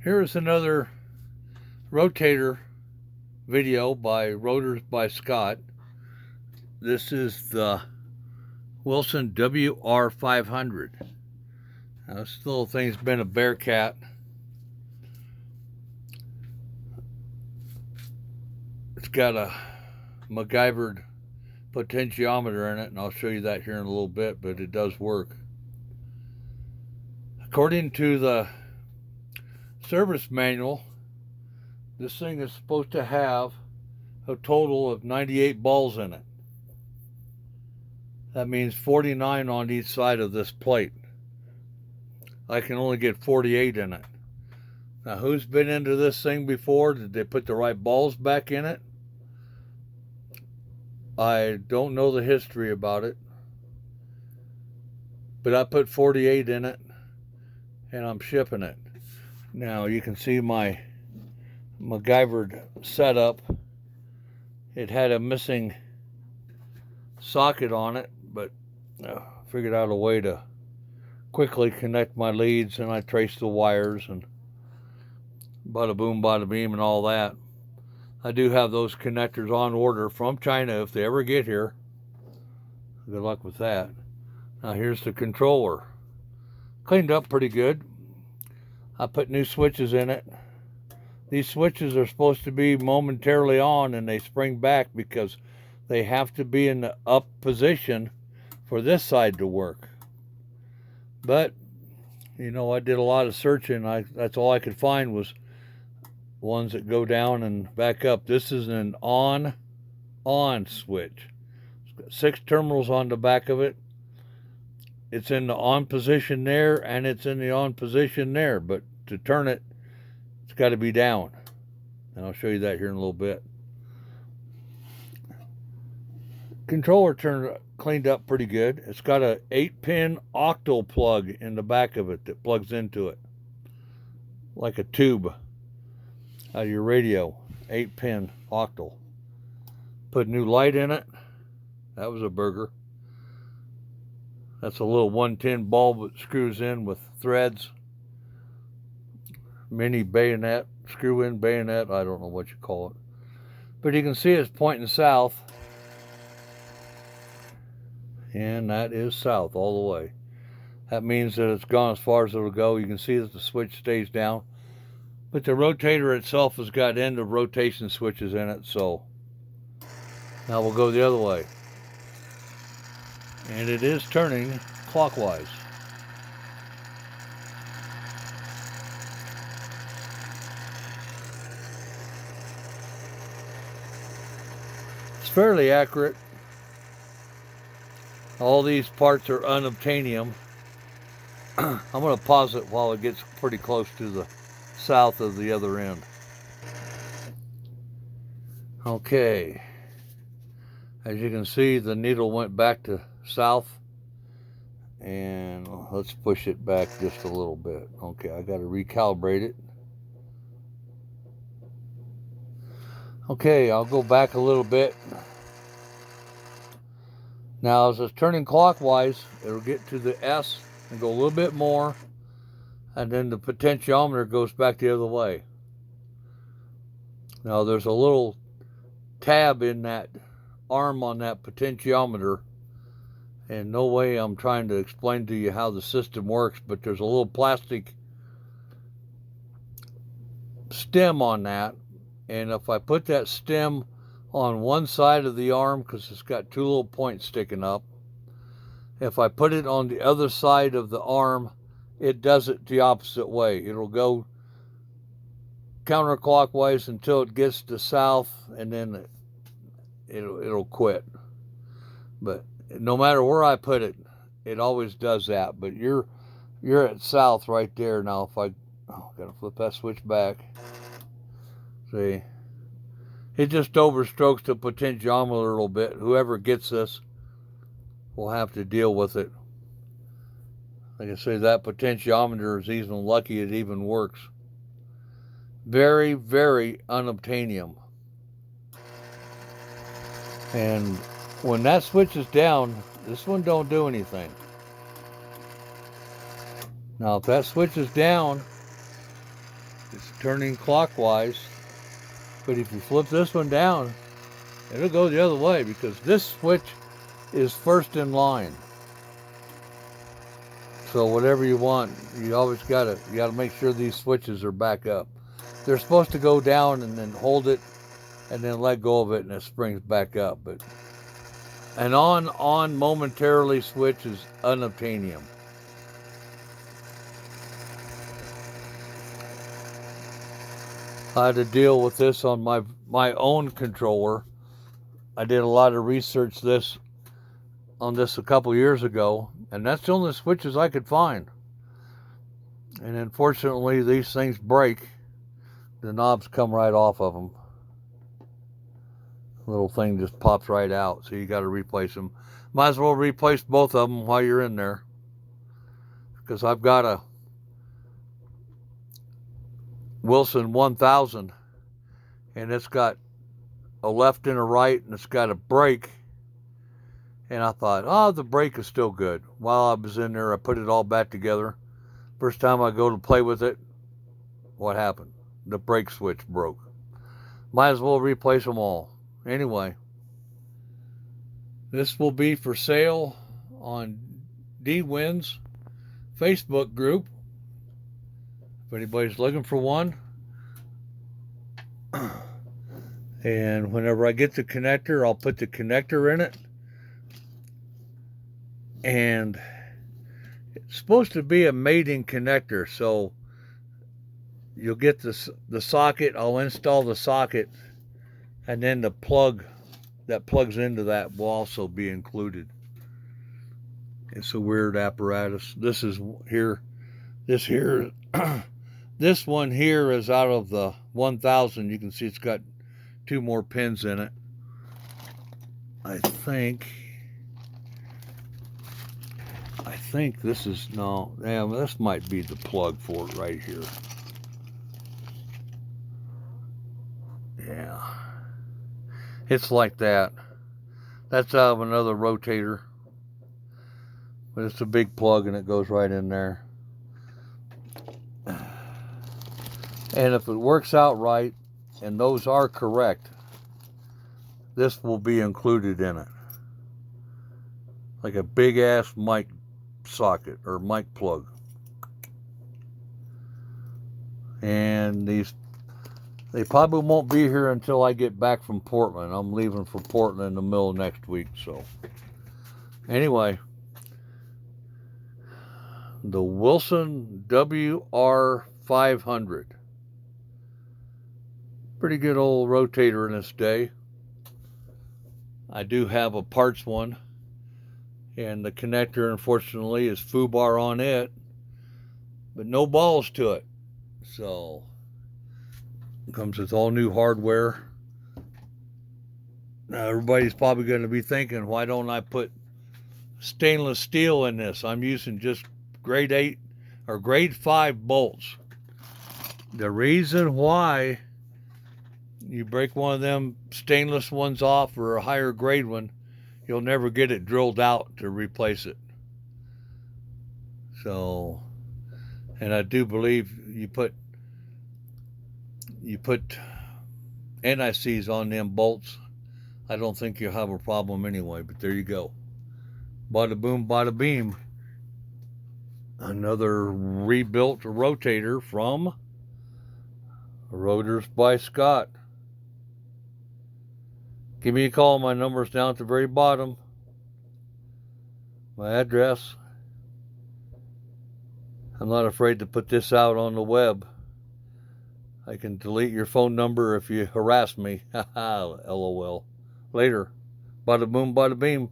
Here's another rotator video by Rotors by Scott. This is the Wilson WR-500. Now, this little thing's been a bear cat. It's got a MacGyvered potentiometer in it, and I'll show you that here in a little bit, but it does work. According to the service manual, this thing is supposed to have a total of 98 balls in it. That means 49 on each side of this plate. I can only get 48 in it. Now, who's been into this thing before? Did they put the right balls back in it? I don't know the history about it, but I put 48 in it, and I'm shipping it. Now, you can see my MacGyvered setup. It had a missing socket on it, but I figured out a way to quickly connect my leads, and I traced the wires and bada boom, bada beam, and all that. I do have those connectors on order from China if they ever get here. Good luck with that. Now here's the controller. Cleaned up pretty good. I put new switches in it. These switches are supposed to be momentarily on, and they spring back because they have to be in the up position for this side to work. But, you know, I did a lot of searching. That's all I could find was ones that go down and back up. This is an on switch. It's got 6 terminals on the back of it. It's in the on position there, and it's in the on position there. But to turn it, it's got to be down. And I'll show you that here in a little bit. Controller cleaned up pretty good. It's got a 8-pin octal plug in the back of it that plugs into it, like a tube out of your radio. 8-pin octal. Put new light in it. That was a burger. That's a little 110 bulb that screws in with threads. Mini bayonet, screw-in bayonet, I don't know what you call it. But you can see it's pointing south. And that is south all the way. That means that it's gone as far as it'll go. You can see that the switch stays down. But the rotator itself has got end of rotation switches in it, so now we'll go the other way. And it is turning clockwise. It's fairly accurate. All these parts are unobtainium. I'm going to pause it while it gets pretty close to the south of the other end. Okay. As you can see, the needle went back to south. And let's push it back just a little bit. Okay, I got to recalibrate it. Okay, I'll go back a little bit. Now, as it's turning clockwise, it'll get to the S and go a little bit more, and then the potentiometer goes back the other way. Now, there's a little tab in that arm on that potentiometer, and no way I'm trying to explain to you how the system works, but there's a little plastic stem on that, and if I put that stem on one side of the arm, because it's got 2 little points sticking up, if I put it on the other side of the arm, it does it the opposite way. It'll go counterclockwise until it gets to south, and then it'll quit. But no matter where I put it, it always does that. But you're at south right there. Now if I gotta flip that switch back. See, it just overstrokes the potentiometer a little bit. Whoever gets this will have to deal with it. Like I say, that potentiometer is even lucky it even works. Very, very unobtainium. And when that switch is down, this one don't do anything. Now, if that switch is down, It's turning clockwise, but if you flip this one down, it'll go the other way because this switch is first in line. So whatever you want, you always gotta make sure these switches are back up. They're supposed to go down and then hold it and then let go of it and it springs back up. But an on momentarily switch is unobtainium. I had to deal with this on my own controller. I did a lot of research on this a couple years ago, and that's the only switches I could find. And unfortunately, these things break. The knobs come right off of them. The little thing just pops right out, so you got to replace them. Might as well replace both of them while you're in there, because I've got a Wilson 1000, and it's got a left and a right, and it's got a brake. And I thought, oh, the brake is still good. While I was in there, I put it all back together. First time I go to play with it, what happened? The brake switch broke. Might as well replace them all. Anyway, this will be for sale on D-Win's Facebook group. If anybody's looking for one. And whenever I get the connector, I'll put the connector in it. And it's supposed to be a mating connector, so you'll get the socket. I'll install the socket, and then the plug that plugs into that will also be included. It's a weird apparatus. This one here is out of the 1000. You can see it's got 2 more pins in it. I think this is, no, damn, this might be the plug for it right here. Yeah. It's like that. That's out of another rotator. But it's a big plug and it goes right in there. And if it works out right, and those are correct, this will be included in it. Like a big ass mic socket or mic plug. And they probably won't be here until I get back from Portland. I'm leaving for Portland in the middle of next week. So anyway, the Wilson WR-500. Pretty good old rotator in its day. I do have a parts one, and the connector, unfortunately, is foobar on it, but no balls to it. So it comes with all new hardware. Now everybody's probably going to be thinking, why don't I put stainless steel in this? I'm using just grade 8 or grade 5 bolts. The reason why you break one of them stainless ones off or a higher grade one, you'll never get it drilled out to replace it. So, and I do believe you put NICs on them bolts, I don't think you'll have a problem anyway, but there you go. Bada boom, bada beam. Another rebuilt rotator from Rotors by Scott. Give me a call. My number's down at the very bottom. My address. I'm not afraid to put this out on the web. I can delete your phone number if you harass me. Haha, LOL. Later. Bada boom, bada beam.